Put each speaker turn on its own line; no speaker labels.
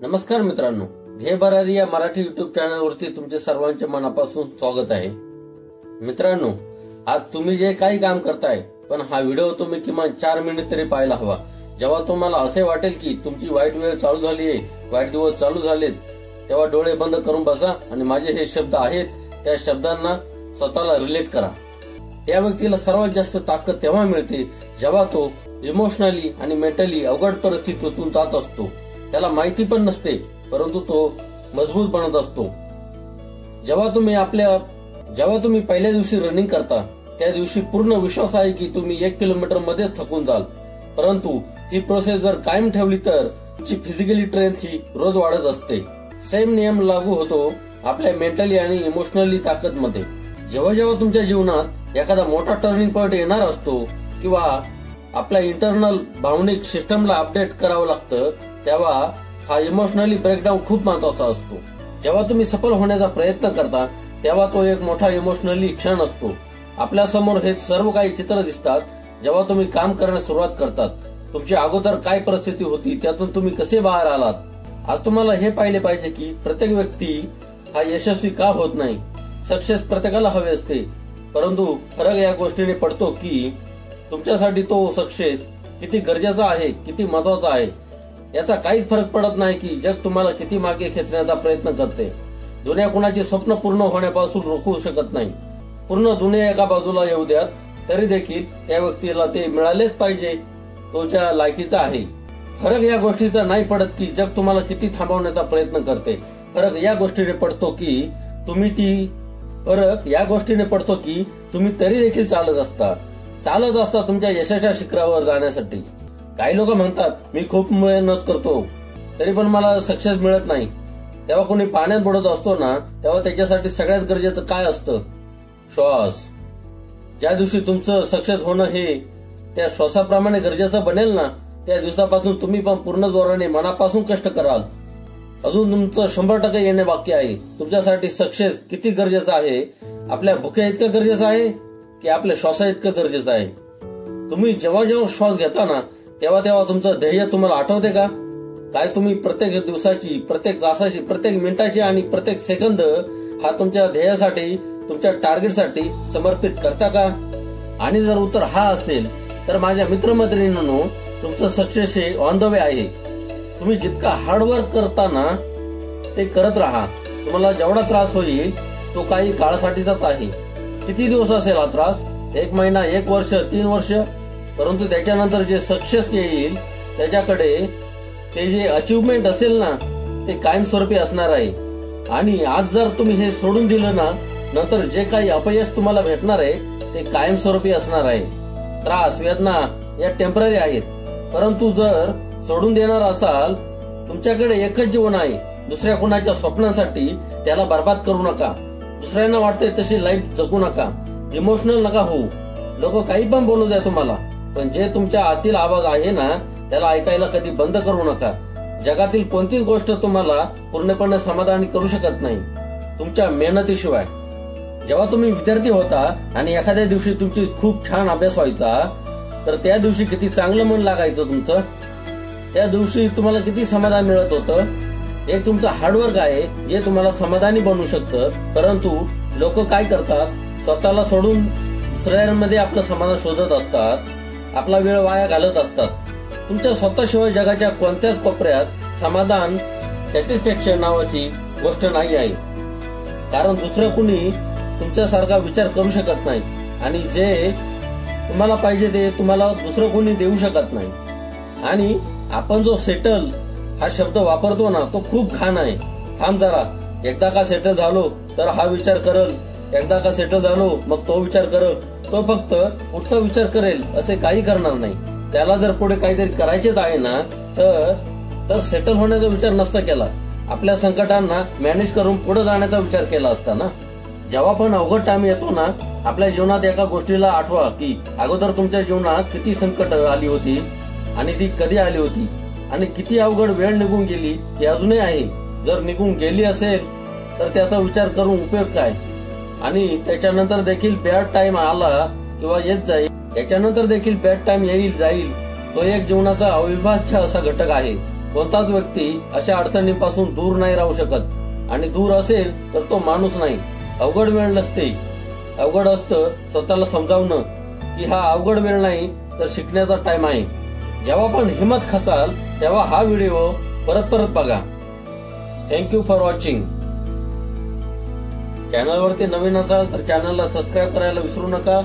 नमस्कार मित्रांनो, घे भरारी या मराठी युट्यूब चॅनलवरती तुमचे सर्वांचे मनापासून स्वागत आहे। मित्रांनो, आज तुम्ही जे काही काम करताय पण हा व्हिडिओ तुम्ही किमान 4 मिनिट तरी पाहायला हवा। जेव्हा तुम्हाला असे वाटेल की तुमची वाईट वेळ चालू झाली आहे, वाईट दिवस चालू झालेत, तेव्हा डोळे बंद करून बसा आणि माझे हे शब्द आहेत त्या शब्दांना स्वतःला रिलेट करा। त्या व्यक्तीला सर्वात जास्त ताकद तेव्हा मिळते जेव्हा तो इमोशनली आणि मेंटली अवघड परिस्थितीतून जात असतो। त्याला माहिती पण नसते, परंतु तो मजबूत बनत असतो। जेव्हा तुम्ही पहिल्या दिवशी रनिंग करता त्या दिवशी पूर्ण विश्वास आहे की तुम्ही 1 किलोमीटर मध्ये थकून जाल, परंतु ही प्रोसेस जर कायम ठेवली तर तुमची फिजिकली स्ट्रेंथ ही रोज वाढत असते। सेम नियम लागू होतो आपल्या मेंटली आणि इमोशनली ताकद मध्ये। जेव्हा जेव्हा तुमच्या जीवनात एखादा मोठा टर्निंग पॉइंट येणार असतो किंवा आपल्या इंटरनल भावनिक सिस्टमला अपडेट करावं लागतं, तेव्हा हा इमोशनली ब्रेकडाऊन खूप महत्वाचा असतो। जेव्हा तुम्ही सफल होण्याचा प्रयत्न करता तेव्हा तो एक मोठा इमोशनली क्षण असतो। आपल्या समोर हे सर्व काही चित्र दिसतात जेव्हा तुम्ही काम करण्यास सुरुवात करतात। तुमची अगोदर काय परिस्थिती होती, त्यातून तुम्ही कसे बाहेर आलात। आज तुम्हाला हे पाहिले पाहिजे की प्रत्येक व्यक्ती हा यशस्वी का होत नाही। सक्सेस प्रत्येकाला हवे असते, परंतु फरक या गोष्टीने पडतो की तुमच्यासाठी तो सक्सेस किती गरजेचा आहे, किती महत्वाचा आहे। याचा काहीच फरक पडत नाही की जग तुम्हाला किती मागे खेचण्याचा प्रयत्न करते। दुनिया कुणाची स्वप्न पूर्ण होण्यापासून रोखू शकत नाही। पूर्ण दुनिया एका बाजूला येऊ द्यात तरी देखील त्या व्यक्तीला ते मिळालेच पाहिजे तो ज्या लायकीचा आहे। फरक या गोष्टीचा नाही पडत की जग तुम्हाला किती थांबवण्याचा प्रयत्न करते। फरक या गोष्टीने पडतो की तुम्ही तरी देखील चालत असता तुमच्या यशाच्या शिखरावर जाण्यासाठी। काही लोक म्हणतात मी खूप मेहनत करतो तरी पण मला सक्सेस मिळत नाही। तेव्हा कोणी पाण्यात बुडत असतो ना, तेव्हा त्याच्यासाठी सगळ्यात गरजेचं काय असतं? श्वास। ज्या दिवशी तुमचं सक्सेस होणं हे त्या श्वासाप्रमाणे गरजेचं बनेल ना, त्या दिवसापासून तुम्ही पण पूर्ण जोराने मनापासून कष्ट कराल। अजून तुमचं 100% येणे बाकी आहे। तुमच्यासाठी सक्सेस किती गरजेचं आहे? आपल्या भुक्या इतकं गरजेचं आहे की आपल्या श्वासा इतकं गरजेचं आहे? तुम्ही जेव्हा श्वास घेता ना तेव्हा तुमचं ध्येय तुम्हाला आठवते का? काय तुम्ही प्रत्येक दिवसाची, प्रत्येक तासाची, प्रत्येक मिनिटाची आणि प्रत्येक सेकंद हा तुमच्या ध्येयासाठी, तुमच्या टार्गेटसाठी समर्पित करता का? आणि जर उत्तर हा असेल तर माझ्या मित्रमैत्रिणींनो, तुमचं सक्सेस हे ऑन द वे आहे। तुम्ही जितका हार्डवर्क करता ना ते करत राहा। तुम्हाला जेवढा त्रास होईल तो काही काळासाठीचाच आहे। किती दिवस असेल हा त्रास? 1 महिना, 1 वर्ष, 3 वर्ष? परंतु त्याच्यानंतर जे सक्सेस येईल त्याच्याकडे ते जे अचिव्हमेंट असेल ना ते कायमस्वरूपी असणार आहे। आणि आज जर तुम्ही हे सोडून दिलं ना, नंतर जे काही अपयश तुम्हाला भेटणार आहे ते कायमस्वरूपी असणार आहे। त्रास, वेदना या टेम्पररी आहेत, परंतु जर सोडून देणार असाल, तुमच्याकडे एकच जीवन आहे। दुसऱ्या कुणाच्या स्वप्नांसाठी त्याला बर्बाद करू नका। दुसऱ्यांना वाटते तशी लाईफ जगू नका। इमोशनल नका होऊ। लोक काही पण बोलू द्या तुम्हाला, पण जे तुमच्या आतील आवाज आहे ना त्याला ऐकायला कधी बंद करू नका। जगातील कोणतीच गोष्ट तुम्हाला पूर्णपणे समाधानी करू शकत नाही तुमच्या मेहनतीशिवाय। जेव्हा तुम्ही विद्यार्थी होता आणि एखाद्या दिवशी तुमची खूप छान अभ्यास व्हायचा, तर त्या दिवशी किती चांगलं मन लागायचं तुमचं। त्या दिवशी तुम्हाला किती समाधान मिळत होतं। हे तुमचं हार्डवर्क आहे जे तुम्हाला समाधानी बनवू शकतं। परंतु लोक काय करतात, स्वतःला सोडून दुसऱ्यांमध्ये आपलं समाधान शोधत असतात, आपला वेळ वाया घालत असतात। तुमच्या स्वतःशिवाय जगाच्या कोणत्याच कोपऱ्यात समाधान, सॅटिस्फॅक्शन नावाची गोष्ट नाही आहे। कारण दुसरं कुणी तुमच्यासारखा विचार करू शकत नाही आणि जे तुम्हाला पाहिजे ते तुम्हाला दुसरं कोणी देऊ शकत नाही। आणि आपण जो सेटल हा शब्द वापरतो ना तो खूप घाण आहे। थांब जरा, एकदा का सेटल झालो तर हा विचार करल, एकदा का सेटल झालो मग तो विचार करल। तो फक्त पुढचा विचार करेल असे काही करणार नाही। त्याला जर पुढे काहीतरी करायचेच आहे ना तर सेटल होण्याचा विचार नसता केला, आपल्या संकटांना मॅनेज करून पुढे जाण्याचा विचार केला असता ना। जेव्हा पण अवघड टाइम येतो ना आपल्या जीवनात, एका गोष्टीला आठवा की अगोदर तुमच्या जीवनात किती संकट आली होती आणि ती कधी आली होती आणि किती अवघड वेळ निघून गेली ती अजूनही आहे। जर निघून गेली असेल तर त्याचा विचार करून उपयोग काय? आणि त्याच्यानंतर देखील बॅड टाइम आला किंवा येत जाईल, याच्यानंतर देखील बॅड टाइम येईल जाईल, तो एक जीवनाचा अविभाज्य असा घटक आहे। कोणताच व्यक्ती अशा अडचणींपासून दूर नाही राहू शकत आणि दूर असेल तर तो माणूस नाही. अवघड वेळ नसते, अवघड असतं स्वतःला समजावणं की हा अवघड वेळ नाही तर शिकण्याचा टाइम आहे. जेव्हा पण हिम्मत खचाल तेव्हा हा व्हिडिओ परत बघा. Thank you for watching. चॅनलवरती नवीन असाल तर चॅनलला सबस्क्राईब करायला विसरू नका